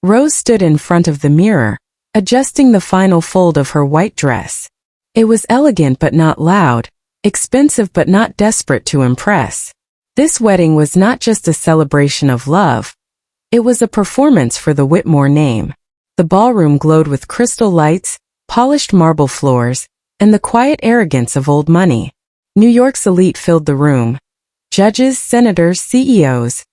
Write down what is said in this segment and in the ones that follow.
Rose stood in front of the mirror, adjusting the final fold of her white dress. It was elegant but not loud, expensive but not desperate to impress. This wedding was not just a celebration of love. It was a performance for the Whitmore name. The ballroom glowed with crystal lights, polished marble floors, and the quiet arrogance of old money. New York's elite filled the room. Judges, senators, CEOs.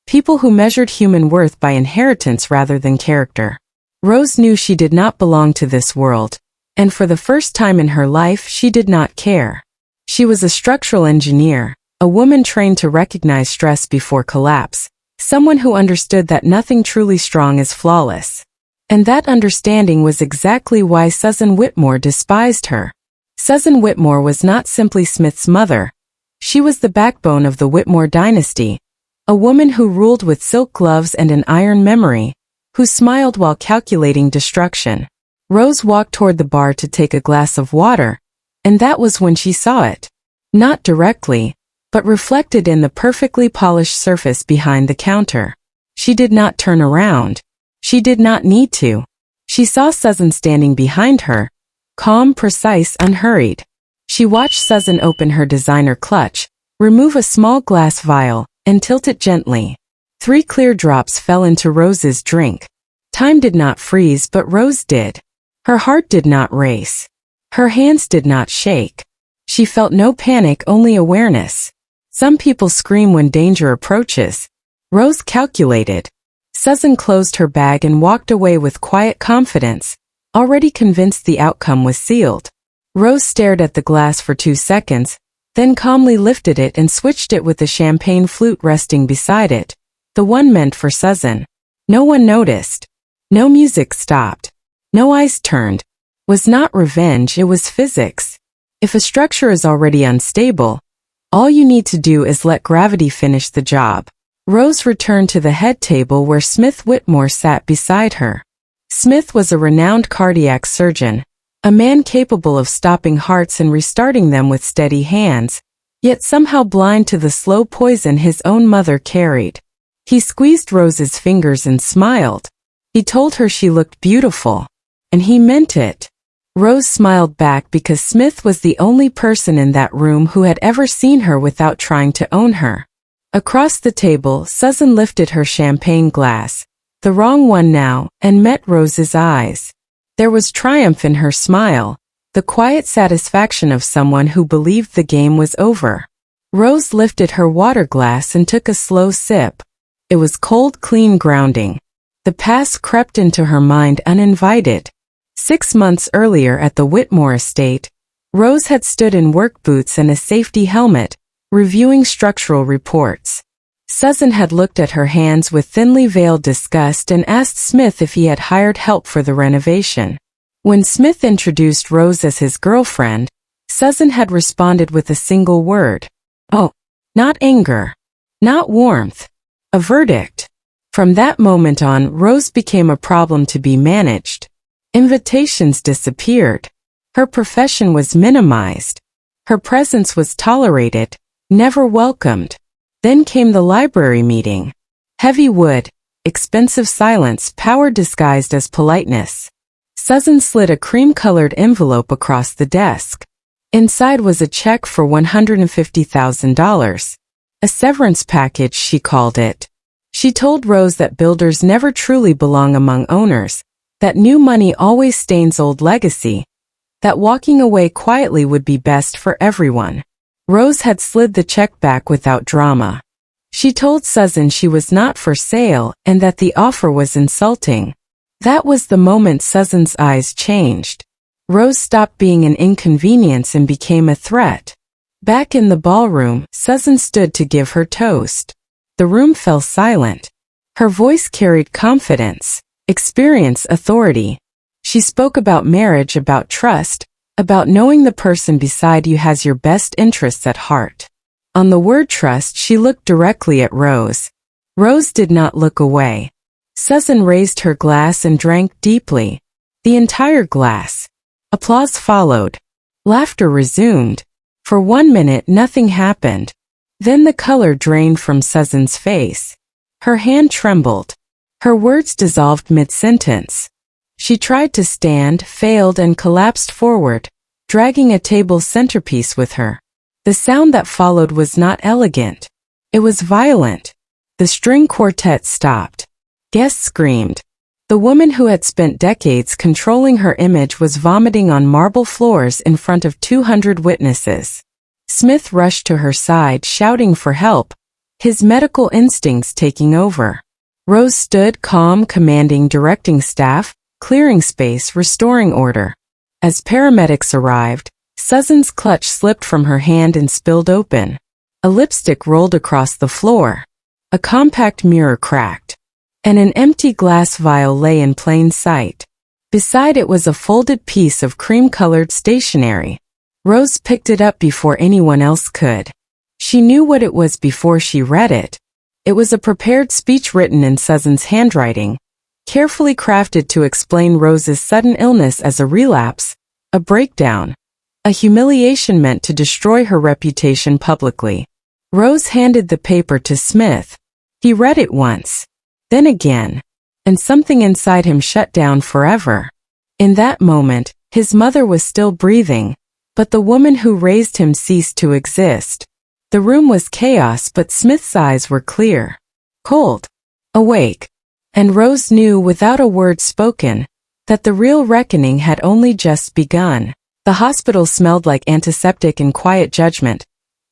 People who measured human worth by inheritance rather than character. Rose knew she did not belong to this world, and for the first time in her life she did not care. She was a structural engineer, a woman trained to recognize stress before collapse, someone who understood that nothing truly strong is flawless. And that understanding was exactly why Sozen Whitmore despised her. Sozen Whitmore was not simply Smith's mother. She was the backbone of the Whitmore dynasty, a woman who ruled with silk gloves and an iron memory, who smiled while calculating destruction. Rose walked toward the bar to take a glass of water, and that was when she saw it. Not directly, but reflected in the perfectly polished surface behind the counter. She did not turn around. She did not need to. She saw Sozen standing behind her, calm, precise, unhurried. She watched Sozen open her designer clutch, remove a small glass vial, and tilt it gently. 3 clear drops fell into Rose's drink. Time did not freeze, but Rose did. Her heart did not race. Her hands did not shake. She felt no panic, only awareness. Some people scream when danger approaches. Rose calculated. Sozen closed her bag and walked away with quiet confidence, already convinced the outcome was sealed. Rose stared at the glass for 2 seconds, then calmly lifted it and switched it with the champagne flute resting beside it, the one meant for Sozen. No one noticed. No music stopped. No eyes turned. Was not revenge, it was physics. If a structure is already unstable, all you need to do is let gravity finish the job. Rose returned to the head table where Smith Whitmore sat beside her. Smith was a renowned cardiac surgeon, a man capable of stopping hearts and restarting them with steady hands, yet somehow blind to the slow poison his own mother carried. He squeezed Rose's fingers and smiled. He told her she looked beautiful. And he meant it. Rose smiled back because Smith was the only person in that room who had ever seen her without trying to own her. Across the table, Sozen lifted her champagne glass, the wrong one now, and met Rose's eyes. There was triumph in her smile, the quiet satisfaction of someone who believed the game was over. Rose lifted her water glass and took a slow sip. It was cold, clean, grounding. The past crept into her mind uninvited. 6 months earlier at the Whitmore estate, Rose had stood in work boots and a safety helmet, reviewing structural reports. Sozen had looked at her hands with thinly veiled disgust and asked Smith if he had hired help for the renovation. When Smith introduced Rose as his girlfriend, Sozen had responded with a single word. Oh, not anger. Not warmth. A verdict. From that moment on, Rose became a problem to be managed. Invitations disappeared. Her profession was minimized. Her presence was tolerated, never welcomed. Then came the library meeting. Heavy wood, expensive silence, power disguised as politeness. Sozen slid a cream-colored envelope across the desk. Inside was a check for $150,000. A severance package, she called it. She told Rose that builders never truly belong among owners, that new money always stains old legacy, that walking away quietly would be best for everyone. Rose had slid the check back without drama. She told Sozen she was not for sale and that the offer was insulting. That was the moment Sozen's eyes changed. Rose stopped being an inconvenience and became a threat. Back in the ballroom, Sozen stood to give her toast. The room fell silent. Her voice carried confidence, experience, authority. She spoke about marriage, about trust, about knowing the person beside you has your best interests at heart. On the word trust, she looked directly at Rose. Rose did not look away. Sozen raised her glass and drank deeply. The entire glass. Applause followed. Laughter resumed. For 1 minute nothing happened. Then the color drained from Sozen's face. Her hand trembled. Her words dissolved mid-sentence. She tried to stand, failed, and collapsed forward, dragging a table's centerpiece with her. The sound that followed was not elegant. It was violent. The string quartet stopped. Guests screamed. The woman who had spent decades controlling her image was vomiting on marble floors in front of 200 witnesses. Smith rushed to her side, shouting for help, his medical instincts taking over. Rose stood calm, commanding, directing staff, clearing space, restoring order. As paramedics arrived, Sozen's clutch slipped from her hand and spilled open. A lipstick rolled across the floor. A compact mirror cracked. And an empty glass vial lay in plain sight. Beside it was a folded piece of cream-colored stationery. Rose picked it up before anyone else could. She knew what it was before she read it. It was a prepared speech written in Sozen's handwriting, carefully crafted to explain Rose's sudden illness as a relapse, a breakdown, a humiliation meant to destroy her reputation publicly. Rose handed the paper to Smith. He read it once. Then again, and something inside him shut down forever. In that moment, his mother was still breathing, but the woman who raised him ceased to exist. The room was chaos, but Smith's eyes were clear, cold, awake, and Rose knew without a word spoken that the real reckoning had only just begun. The hospital smelled like antiseptic and quiet judgment,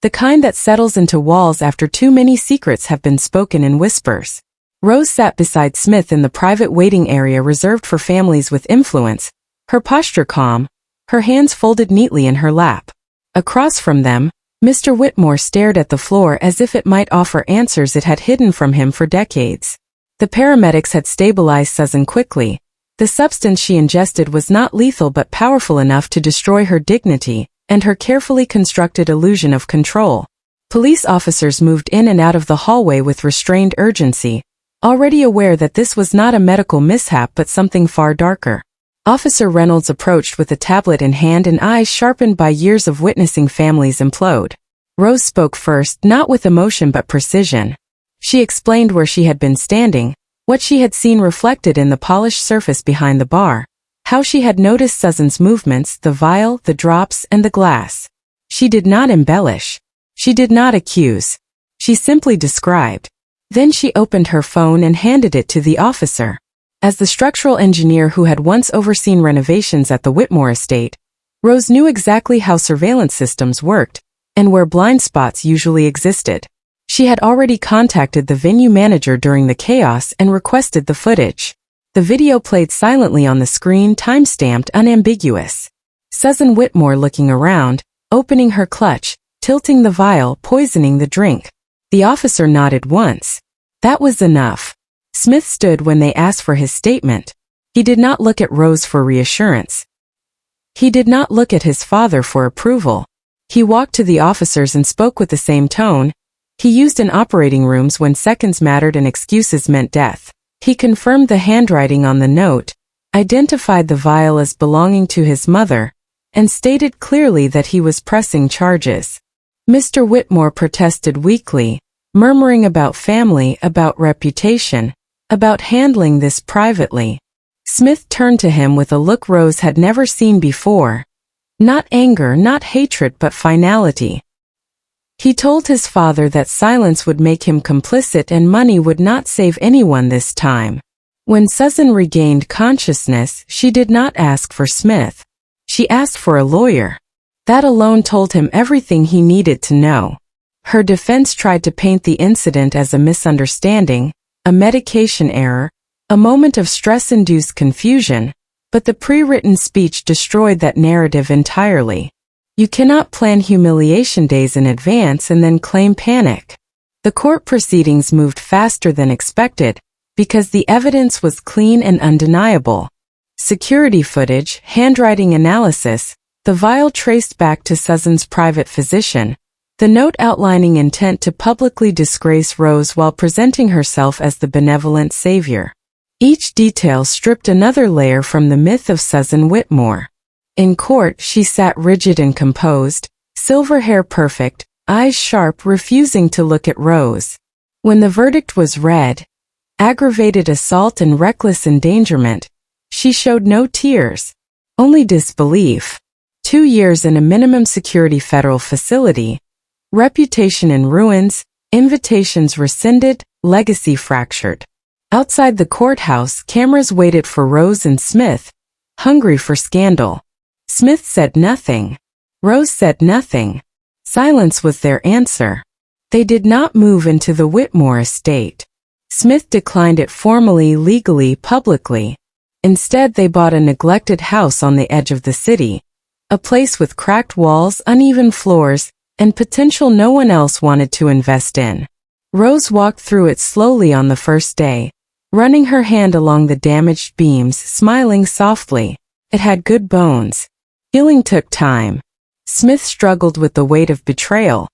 the kind that settles into walls after too many secrets have been spoken in whispers. Rose sat beside Smith in the private waiting area reserved for families with influence, her posture calm, her hands folded neatly in her lap. Across from them, Mr. Whitmore stared at the floor as if it might offer answers it had hidden from him for decades. The paramedics had stabilized Sozen quickly. The substance she ingested was not lethal but powerful enough to destroy her dignity and her carefully constructed illusion of control. Police officers moved in and out of the hallway with restrained urgency, already aware that this was not a medical mishap but something far darker. Officer Reynolds approached with a tablet in hand and eyes sharpened by years of witnessing families implode. Rose spoke first, not with emotion but precision. She explained where she had been standing, what she had seen reflected in the polished surface behind the bar, how she had noticed Sozen's movements, the vial, the drops, and the glass. She did not embellish. She did not accuse. She simply described. Then she opened her phone and handed it to the officer. As the structural engineer who had once overseen renovations at the Whitmore estate, Rose knew exactly how surveillance systems worked and where blind spots usually existed. She had already contacted the venue manager during the chaos and requested the footage. The video played silently on the screen, time-stamped, unambiguous. Sozen Whitmore looking around, opening her clutch, tilting the vial, poisoning the drink. The officer nodded once. That was enough. Smith stood when they asked for his statement. He did not look at Rose for reassurance. He did not look at his father for approval. He walked to the officers and spoke with the same tone he used in operating rooms when seconds mattered and excuses meant death. He confirmed the handwriting on the note, identified the vial as belonging to his mother, and stated clearly that he was pressing charges. Mr. Whitmore protested weakly, murmuring about family, about reputation, about handling this privately. Smith turned to him with a look Rose had never seen before. Not anger, not hatred, but finality. He told his father that silence would make him complicit and money would not save anyone this time. When Sozen regained consciousness, she did not ask for Smith. She asked for a lawyer. That alone told him everything he needed to know. Her defense tried to paint the incident as a misunderstanding, a medication error, a moment of stress-induced confusion, but the pre-written speech destroyed that narrative entirely. You cannot plan humiliation days in advance and then claim panic. The court proceedings moved faster than expected, because the evidence was clean and undeniable. Security footage, handwriting analysis, the vial traced back to Sozen's private physician, the note outlining intent to publicly disgrace Rose while presenting herself as the benevolent savior. Each detail stripped another layer from the myth of Sozen Whitmore. In court, she sat rigid and composed, silver hair perfect, eyes sharp, refusing to look at Rose. When the verdict was read, aggravated assault and reckless endangerment. She showed no tears, only disbelief. 2 years in a minimum security federal facility, reputation in ruins, invitations rescinded, legacy fractured. Outside the courthouse, cameras waited for Rose and Smith, hungry for scandal. Smith said nothing. Rose said nothing. Silence was their answer. They did not move into the Whitmore estate. Smith declined it formally, legally, publicly. Instead, they bought a neglected house on the edge of the city, a place with cracked walls, uneven floors, and potential no one else wanted to invest in. Rose walked through it slowly on the first day, running her hand along the damaged beams, smiling softly. It had good bones. Healing took time. Smith struggled with the weight of betrayal,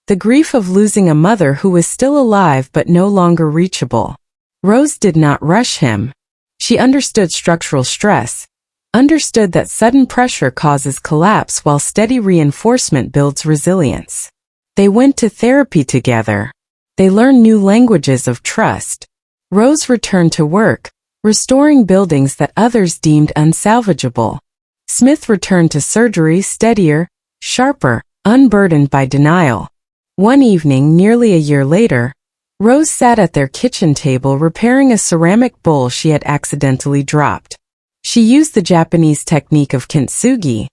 the grief of losing a mother who was still alive but no longer reachable. Rose did not rush him. She understood structural stress, understood that sudden pressure causes collapse while steady reinforcement builds resilience. They went to therapy together. They learned new languages of trust. Rose returned to work, restoring buildings that others deemed unsalvageable. Smith returned to surgery, steadier, sharper, unburdened by denial. One evening, nearly a year later, Rose sat at their kitchen table repairing a ceramic bowl she had accidentally dropped. She used the Japanese technique of kintsugi,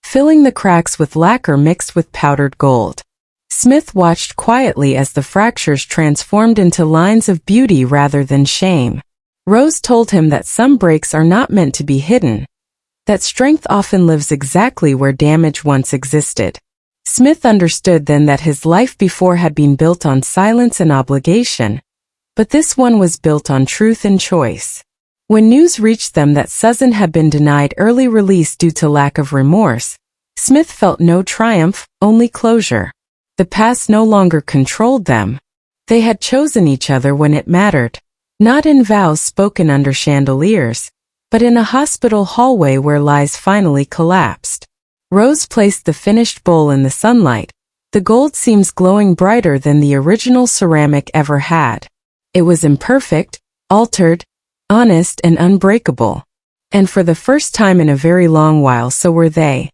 filling the cracks with lacquer mixed with powdered gold. Smith watched quietly as the fractures transformed into lines of beauty rather than shame. Rose told him that some breaks are not meant to be hidden, that strength often lives exactly where damage once existed. Smith understood then that his life before had been built on silence and obligation, but this one was built on truth and choice. When news reached them that Sozen had been denied early release due to lack of remorse, Smith felt no triumph, only closure. The past no longer controlled them. They had chosen each other when it mattered, not in vows spoken under chandeliers, but in a hospital hallway where lies finally collapsed. Rose placed the finished bowl in the sunlight. The gold seams glowing brighter than the original ceramic ever had. It was imperfect, altered, honest and unbreakable. And for the first time in a very long while so were they.